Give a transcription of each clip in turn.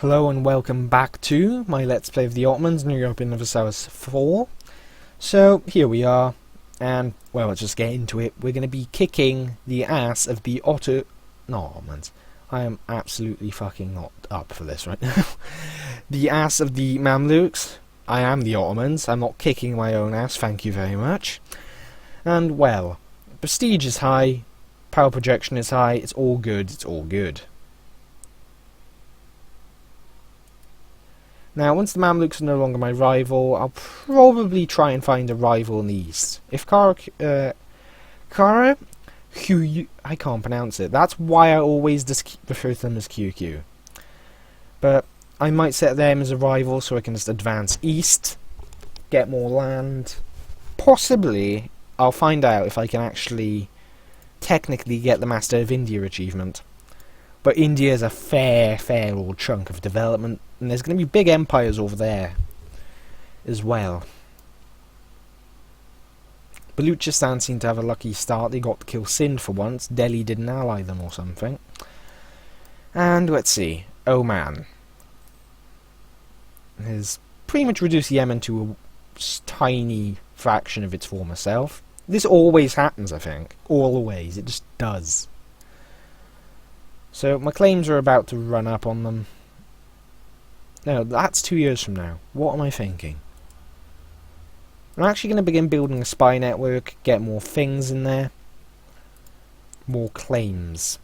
Hello and welcome back to my Let's Play of the Ottomans, New European Universalis 4. So, here we are, and, well, let's just get into it. We're going to be kicking the ass of the Ottomans. I am absolutely fucking not up for this right now. The ass of the Mamluks. I am the Ottomans. I'm not kicking my own ass, thank you very much. And, well, prestige is high, power projection is high, it's all good, it's all good. Now, once the Mamluks are no longer my rival, I'll probably try and find a rival in the east. If I can't pronounce it. That's why I always just refer to them as QQ. But I might set them as a rival so I can just advance east, get more land. Possibly, I'll find out if I can actually technically get the Master of India achievement. But India is a fair old chunk of development, and there's going to be big empires over there as well. Baluchistan seemed to have a lucky start. They got to kill Sindh for once. Delhi didn't ally them or something. And let's see, Oman has pretty much reduced Yemen to a tiny fraction of its former self. This always happens, I think. Always. It just does. So, my claims are about to run up on them. No, that's 2 years from now. What am I thinking? I'm actually going to begin building a spy network, get more things in there. More claims.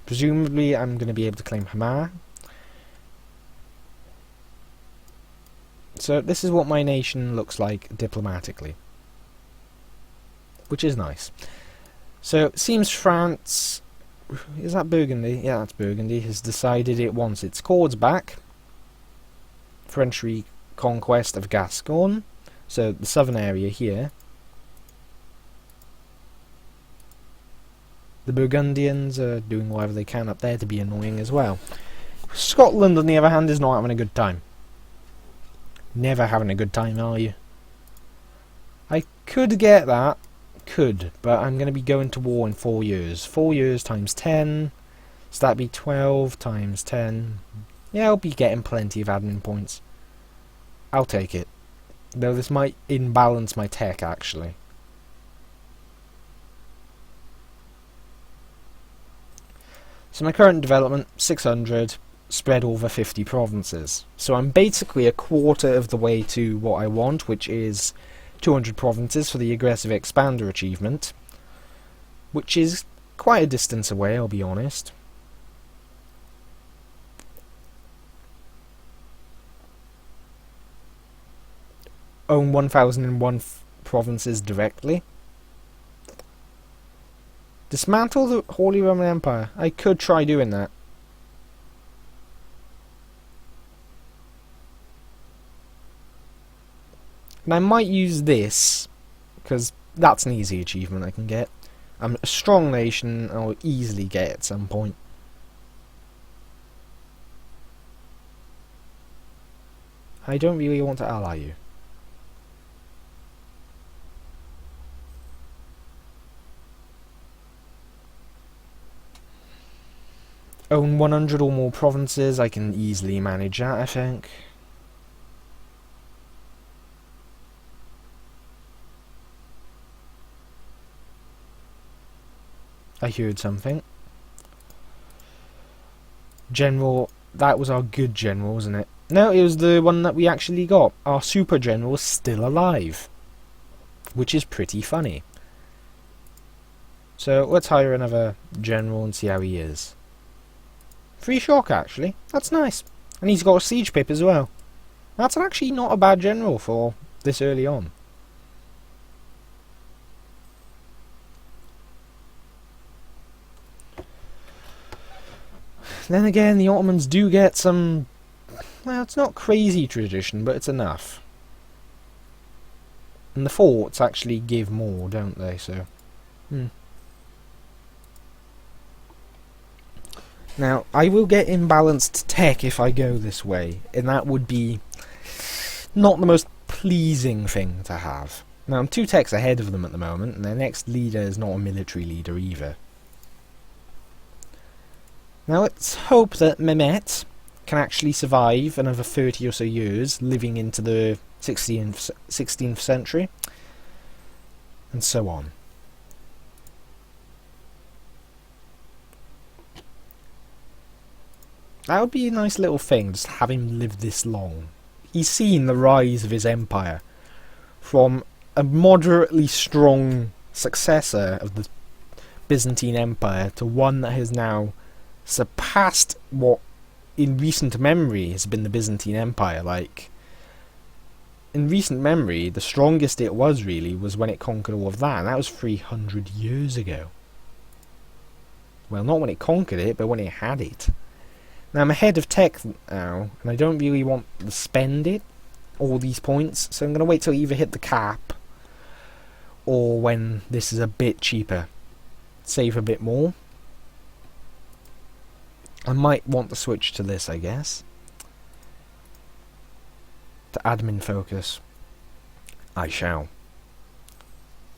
Presumably, I'm going to be able to claim Hamar. So, this is what my nation looks like diplomatically. Which is nice. So, it seems France, is that Burgundy? Yeah, that's Burgundy, has decided it wants its cords back. French reconquest of Gascon, so the southern area here. The Burgundians are doing whatever they can up there to be annoying as well. Scotland, on the other hand, is not having a good time. Never having a good time, are you? I could get that. Could, but I'm going to be going to war in 4 years. 4 years times 10, so that'd be 12 times 10. Yeah, I'll be getting plenty of admin points. I'll take it. Though this might imbalance my tech, actually. So my current development, 600, spread over 50 provinces. So I'm basically a quarter of the way to what I want, which is 200 provinces for the aggressive expander achievement, which is quite a distance away, I'll be honest. Own 1001 provinces directly. Dismantle the Holy Roman Empire. I could try doing that. And I might use this, because that's an easy achievement I can get. I'm a strong nation, I'll easily get it at some point. I don't really want to ally you. Own 100 or more provinces, I can easily manage that, I think. I heard something. General, that was our good general, wasn't it? No, it was the one that we actually got. Our super general is still alive. Which is pretty funny. So, let's hire another general and see how he is. Free shock, actually. That's nice. And he's got a siege pip as well. That's actually not a bad general for this early on. Then again, the Ottomans do get some... Well, it's not crazy tradition, but it's enough. And the forts actually give more, don't they? So, Now, I will get imbalanced tech if I go this way, and that would be not the most pleasing thing to have. Now, I'm 2 techs ahead of them at the moment, and their next leader is not a military leader either. Now let's hope that Mehmet can actually survive another 30 or so years, living into the 16th century, and so on. That would be a nice little thing, just have him live this long. He's seen the rise of his empire from a moderately strong successor of the Byzantine Empire to one that has now surpassed what in recent memory has been the Byzantine Empire. Like, in recent memory, the strongest it was really was when it conquered all of that, and that was 300 years ago. Well, not when it conquered it, but when it had it. Now, I'm ahead of tech now, and I don't really want to spend it, all these points, so I'm going to wait till I either hit the cap, or when this is a bit cheaper. Save a bit more. I might want to switch to this, I guess. To admin focus. I shall.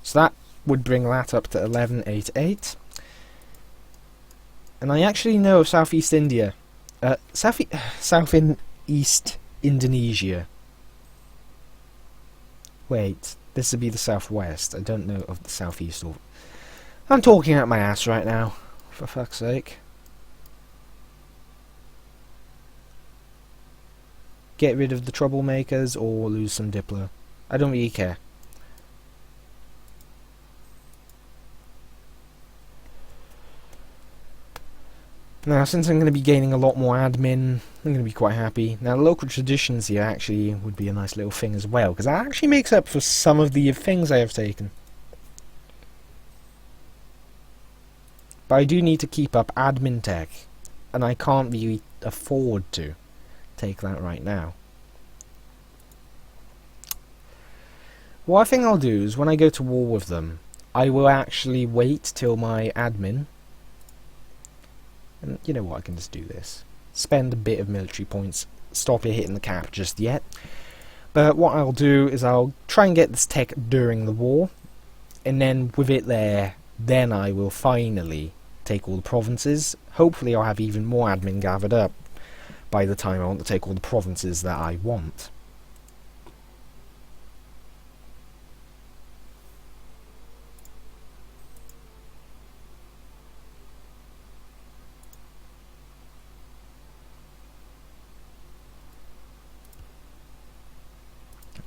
So that would bring that up to 1188. And I actually know of Southeast India. Southeast Indonesia. Wait, this would be the southwest. I don't know of the southeast. Or I'm talking out my ass right now, for fuck's sake. Get rid of the troublemakers or lose some Diplo. I don't really care. Now, since I'm going to be gaining a lot more admin, I'm going to be quite happy. Now, local traditions here actually would be a nice little thing as well, because that actually makes up for some of the things I have taken. But I do need to keep up admin tech, and I can't really afford to take that right now. What I think I'll do is when I go to war with them, I will actually wait till my admin, and you know what, I can just do this. Spend a bit of military points, stop it hitting the cap just yet. But what I'll do is I'll try and get this tech during the war, and then with it there, then I will finally take all the provinces. Hopefully I'll have even more admin gathered up by the time I want to take all the provinces that I want.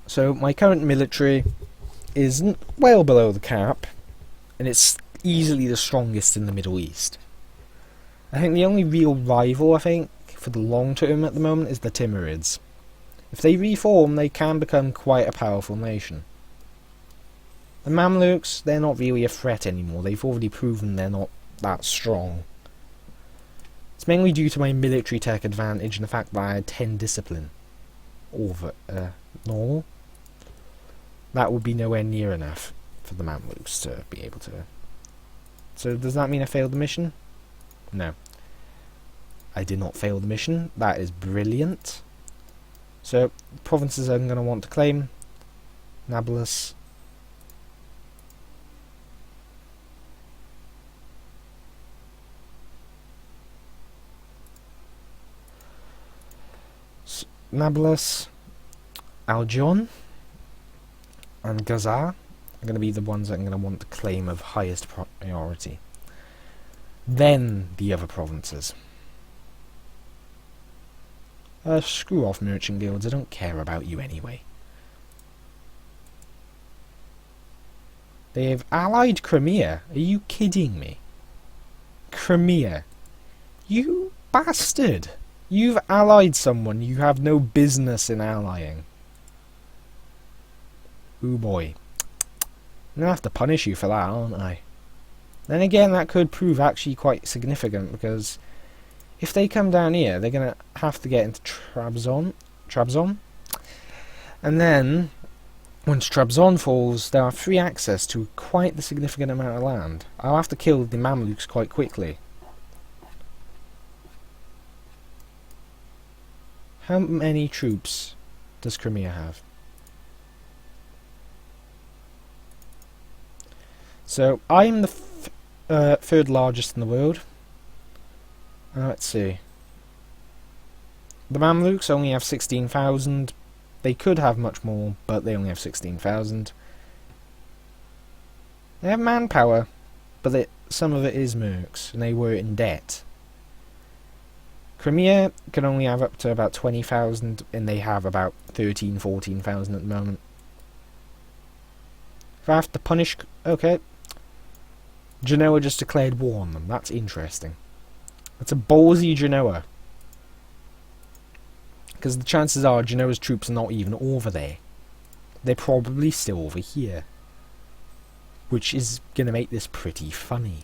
So my current military is well below the cap, and it's easily the strongest in the Middle East. I think the only real rival, for the long term at the moment is the Timurids. If they reform, they can become quite a powerful nation. The Mamluks, they're not really a threat anymore. They've already proven they're not that strong. It's mainly due to my military tech advantage and the fact that I had 10 discipline over normal. That would be nowhere near enough for the Mamluks to be able to. So does that mean I failed the mission? No. I did not fail the mission. That is brilliant. So, provinces I'm going to want to claim. Nablus. Nablus. Aljon. And Gazar are going to be the ones that I'm going to want to claim of highest priority. Then the other provinces. Screw off merchant guilds, I don't care about you anyway. They have allied Crimea. Are you kidding me? Crimea. You bastard! You've allied someone you have no business in allying. Ooh boy. I'm going to have to punish you for that, aren't I? Then again, that could prove actually quite significant, because if they come down here, they're going to have to get into Trabzon. And then, once Trabzon falls, they'll have free access to quite the significant amount of land. I'll have to kill the Mamluks quite quickly. How many troops does Crimea have? So, I'm the third largest in the world. Let's see. The Mamluks only have 16,000. They could have much more, but they only have 16,000. They have manpower, but some of it is mercs, and they were in debt. Crimea can only have up to about 20,000, and they have about 13, 14,000 at the moment. If I have to punish... Okay. Genoa just declared war on them. That's interesting. That's a ballsy Genoa. Because the chances are Genoa's troops are not even over there. They're probably still over here. Which is going to make this pretty funny.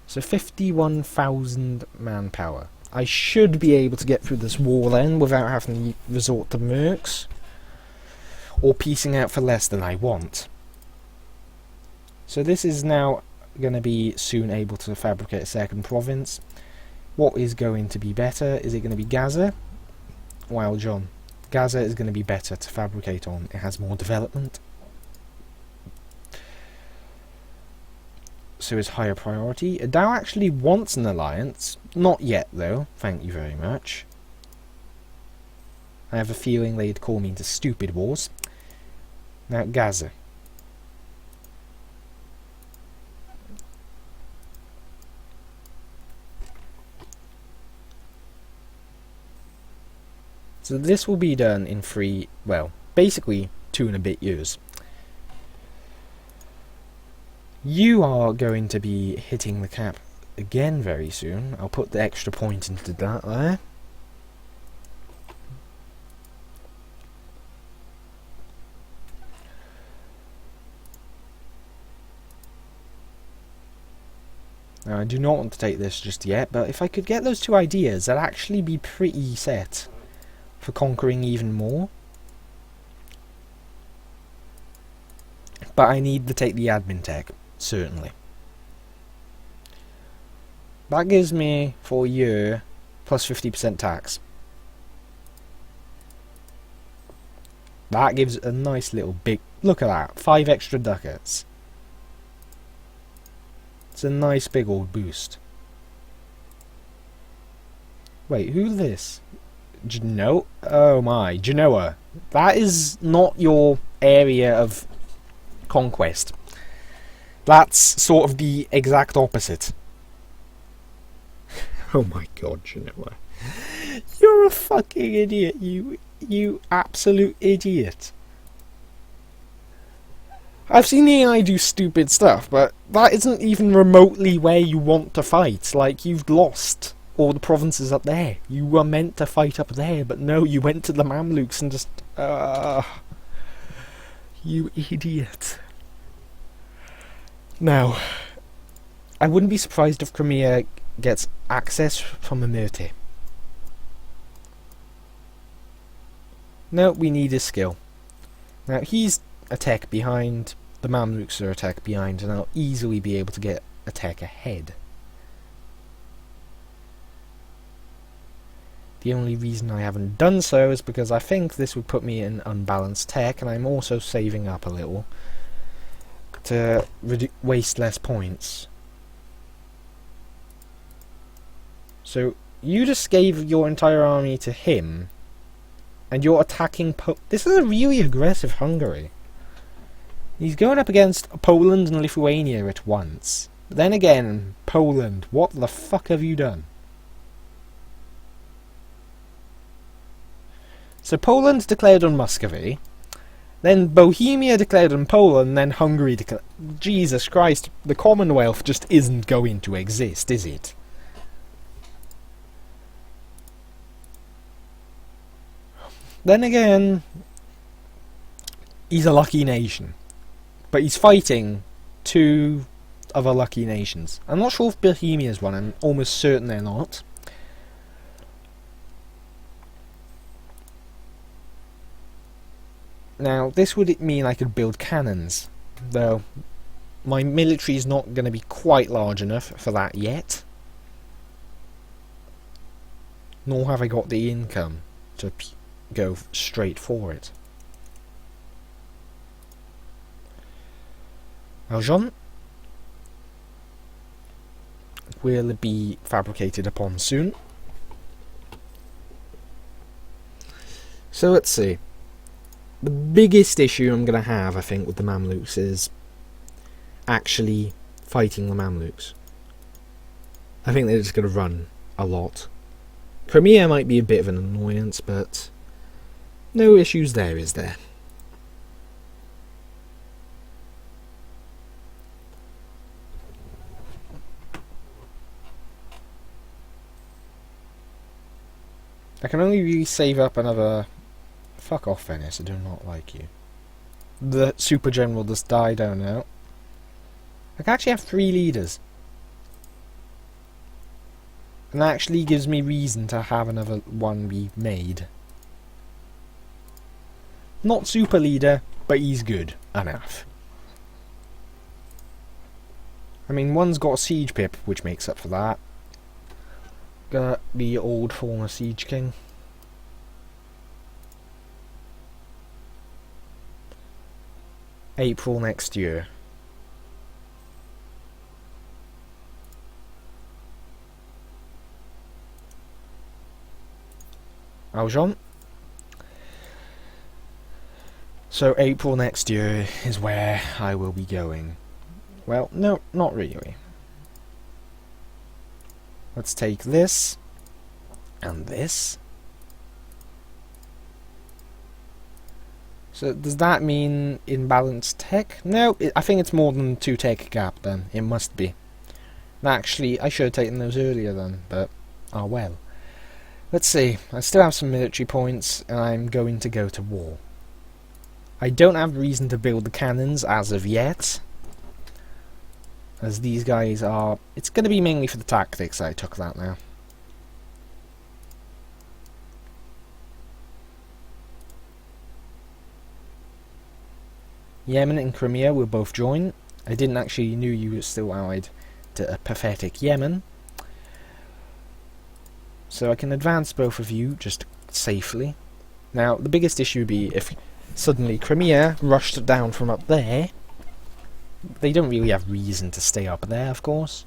So 51,000 manpower. I should be able to get through this war then without having to resort to mercs. Or piecing out for less than I want. So this is now going to be soon able to fabricate a second province. What is going to be better? Is it going to be Gaza? Well, John, Gaza is going to be better to fabricate on. It has more development. So it's higher priority. Adao actually wants an alliance. Not yet, though. Thank you very much. I have a feeling they'd call me into stupid wars. Now, Gaza. So this will be done in basically 2 and a bit years. You are going to be hitting the cap again very soon. I'll put the extra point into that there. Now, I do not want to take this just yet, but if I could get those 2 ideas, I'd actually be pretty set for conquering even more. But I need to take the admin tech, certainly. That gives me, for a year, plus 50% tax. That gives a nice little big... Look at that, 5 extra ducats. It's a nice big old boost. Wait, who's this? Genoa? Oh my, Genoa. That is not your area of conquest. That's sort of the exact opposite. Oh my god, Genoa. You're a fucking idiot, you absolute idiot. I've seen the AI do stupid stuff, but that isn't even remotely where you want to fight. Like, you've lost all the provinces up there. You were meant to fight up there, but no, you went to the Mamluks and just... you idiot. Now, I wouldn't be surprised if Crimea gets access from Emirti. No, we need his skill. Now, he's a tech behind, the Mamluks are a tech behind, and I'll easily be able to get a tech ahead. The only reason I haven't done so is because I think this would put me in unbalanced tech, and I'm also saving up a little to waste less points. So, you just gave your entire army to him, and you're attacking this is a really aggressive Hungary. He's going up against Poland and Lithuania at once. But then again, Poland, what the fuck have you done? So Poland declared on Muscovy, then Bohemia declared on Poland, then Hungary declared... Jesus Christ, the Commonwealth just isn't going to exist, is it? Then again, he's a lucky nation. But he's fighting 2 other lucky nations. I'm not sure if Bohemia's one, I'm almost certain they're not. Now, this would mean I could build cannons, though my military is not going to be quite large enough for that yet. Nor have I got the income to go straight for it. Valjean, will be fabricated upon soon. So let's see. The biggest issue I'm going to have, I think, with the Mamluks is actually fighting the Mamluks. I think they're just going to run a lot. Crimea might be a bit of an annoyance, but no issues there, is there? I can only really save up another... Fuck off, Venice, I do not like you. The Super General just died, oh no. I can actually have 3 leaders. And that actually gives me reason to have another one be made. Not super leader, but he's good enough. I mean, one's got a siege pip, which makes up for that. Got the old former siege king. April next year. Aljon. So April next year is where I will be going. Well, no, not really. Let's take this and this. So does that mean imbalanced tech? No, I think it's more than 2 tech gap then. It must be. Actually, I should have taken those earlier then, but oh well. Let's see, I still have some military points, and I'm going to go to war. I don't have reason to build the cannons as of yet, as these guys are... It's going to be mainly for the tactics. I took that now. Yemen and Crimea will both join. I didn't actually knew you were still allied to a pathetic Yemen. So I can advance both of you just safely. Now, the biggest issue would be if suddenly Crimea rushed down from up there. They don't really have reason to stay up there, of course.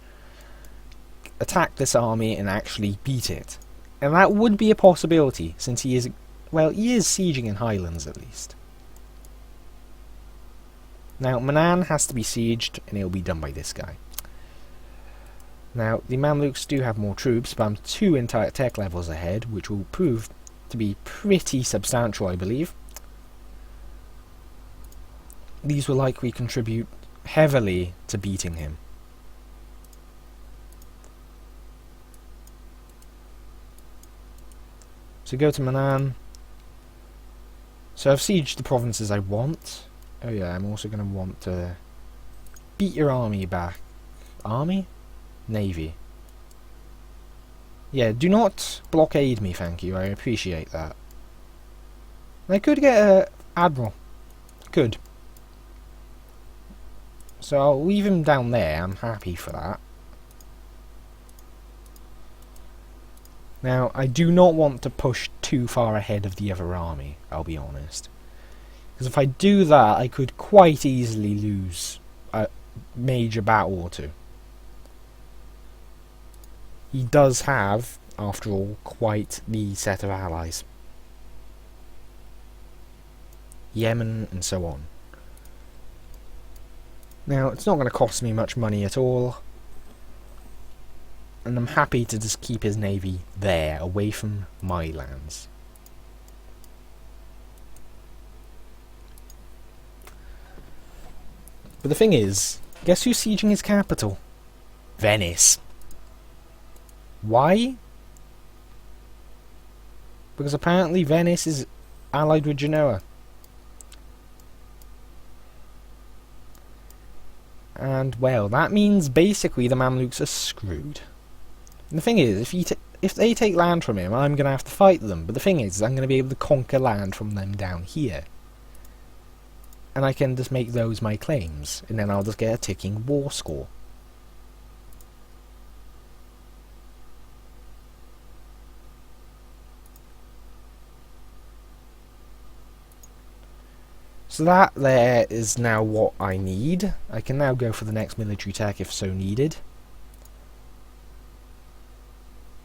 Attack this army and actually beat it. And that would be a possibility, since he is... Well, he is sieging in Highlands, at least. Now, Manan has to be sieged, and it'll be done by this guy. Now, the Mamluks do have more troops, but I'm 2 entire tech levels ahead, which will prove to be pretty substantial, I believe. These will likely contribute heavily to beating him. So go to Manan. So I've sieged the provinces I want. Oh yeah, I'm also going to want to beat your army back. Army? Navy. Yeah, do not blockade me, thank you. I appreciate that. I could get a admiral. Could. So I'll leave him down there. I'm happy for that. Now, I do not want to push too far ahead of the other army, I'll be honest. Because if I do that, I could quite easily lose a major battle or two. He does have, after all, quite the set of allies. Yemen and so on. Now, it's not going to cost me much money at all. And I'm happy to just keep his navy there, away from my lands. But the thing is, guess who's sieging his capital? Venice. Why? Because apparently Venice is allied with Genoa. And, well, that means basically the Mamluks are screwed. And the thing is, if they take land from him, I'm going to have to fight them. But the thing is, I'm going to be able to conquer land from them down here. And I can just make those my claims. And then I'll just get a ticking war score. So that there is now what I need. I can now go for the next military tech if so needed.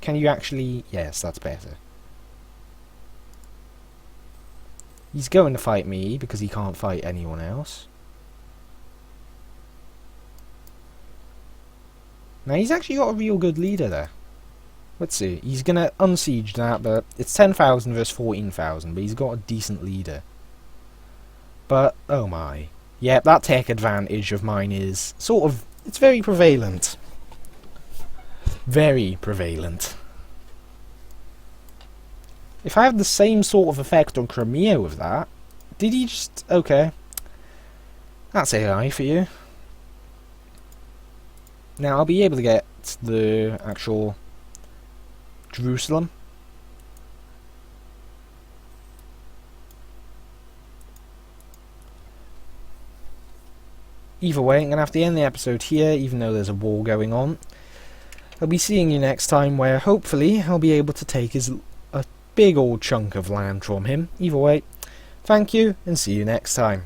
Can you actually... Yes, that's better. He's going to fight me because he can't fight anyone else. Now, he's actually got a real good leader there. Let's see. He's going to unsiege that, but it's 10,000 versus 14,000, but he's got a decent leader. But, oh my. Yeah, that tech advantage of mine is sort of... It's very prevalent. Very prevalent. If I have the same sort of effect on Crimea with that... Did he just... Okay. That's AI for you. Now, I'll be able to get the actual Jerusalem. Either way, I'm going to have to end the episode here, even though there's a war going on. I'll be seeing you next time, where hopefully I'll be able to take a big old chunk of land from him. Either way, thank you, and see you next time.